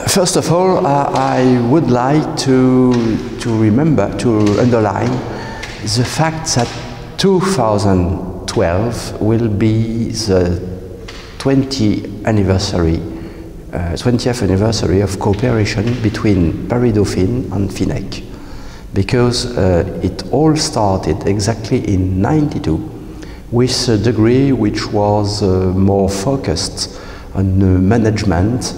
First of all, I would like to underline the fact that 2012 will be the 20th anniversary of cooperation between Paris-Dauphine and FINEC, because it all started exactly in '92 with a degree which was more focused on management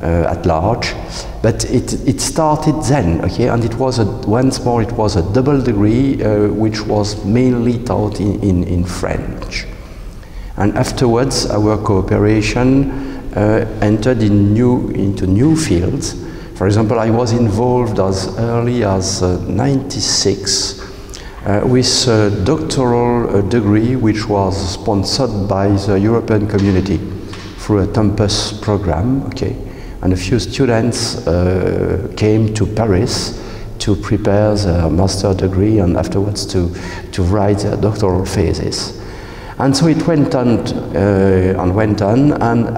at large, but it started then, okay, and it was once more it was a double degree which was mainly taught in French. And afterwards our cooperation entered into new fields. For example, I was involved as early as '96 with a doctoral degree which was sponsored by the European Community through a Tempus program, okay. And a few students came to Paris to prepare their master degree and afterwards to write their doctoral thesis. And so it went on and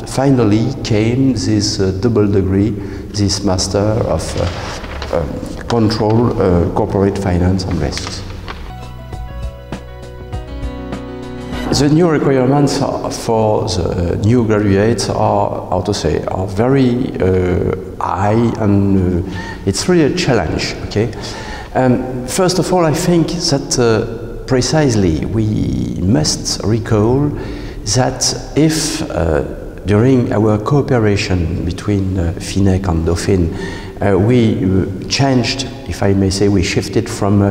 finally came this double degree, this master of control, corporate finance and risks. The new requirements for the new graduates are very high, and it's really a challenge, okay? First of all, I think that precisely we must recall that if during our cooperation between FINEC and Dauphine, we changed, if I may say, we shifted from a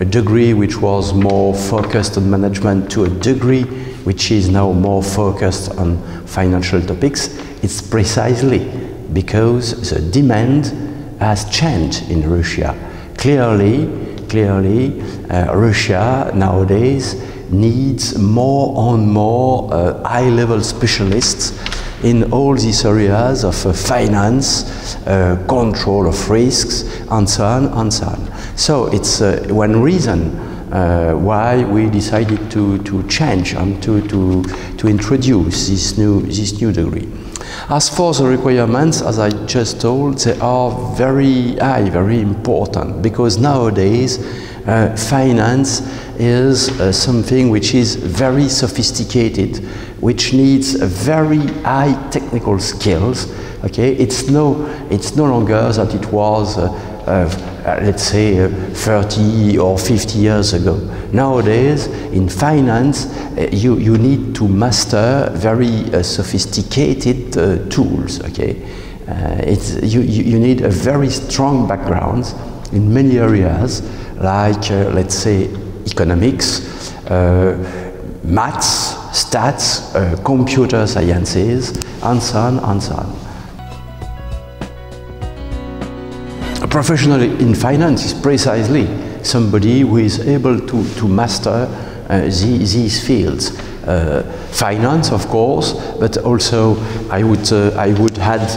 degree which was more focused on management to a degree which is now more focused on financial topics, it's precisely because the demand has changed in Russia. Clearly, Russia nowadays needs more and more high-level specialists in all these areas of finance, control of risks, and so on and so on. So it's one reason why we decided to change and to introduce this new degree. As for the requirements, as I just told, they are very high, very important, because nowadays finance is something which is very sophisticated, which needs very high technical skills. Okay, it's no longer that it was, let's say, 30 or 50 years ago. Nowadays, in finance, you need to master very sophisticated tools. Okay, you need a very strong background in many areas, like let's say economics, maths, stats, computer sciences, and so on and so on. A professional in finance is precisely somebody who is able to master these fields. Finance, of course, but also I would add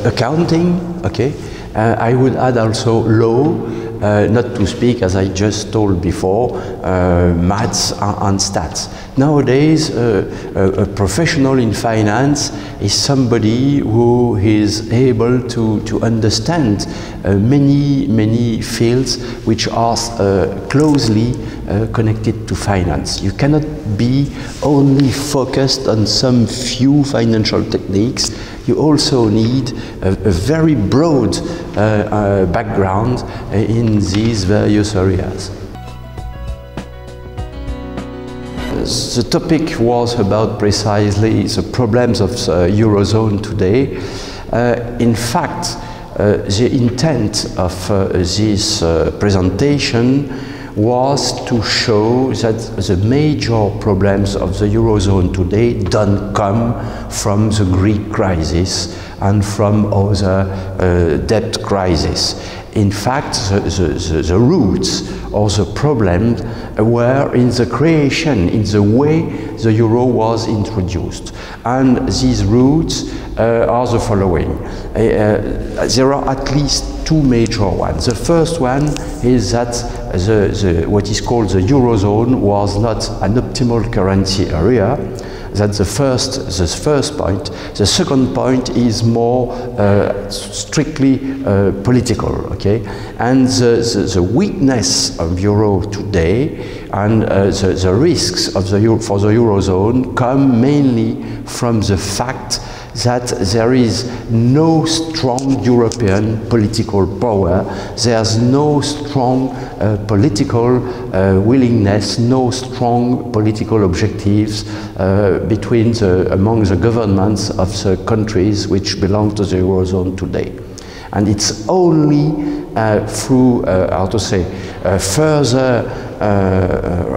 accounting. Okay, I would add also law. Not to speak, as I just told before, maths and stats. Nowadays, a professional in finance is somebody who is able to understand many fields which are closely connected to finance. You cannot be only focused on some few financial techniques. You also need a very broad background in these various areas. The topic was about precisely the problems of the Eurozone today. In fact, the intent of this presentation was to show that the major problems of the Eurozone today don't come from the Greek crisis and from other debt crisis. In fact, the roots or the problems were in the creation, in the way the euro was introduced. And these roots are the following. There are at least two major ones. The first one is that what is called the Eurozone was not an optimal currency area. That's the first point. The second point is more strictly political, okay? And the weakness of euro today and the risks of for the Eurozone come mainly from the fact that there is no strong European political power, there's no strong political willingness, no strong political objectives among the governments of the countries which belong to the Eurozone today. And it's only through, further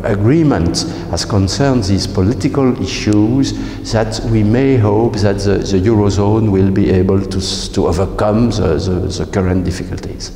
agreement as concerns these political issues that we may hope that the Eurozone will be able to overcome the current difficulties.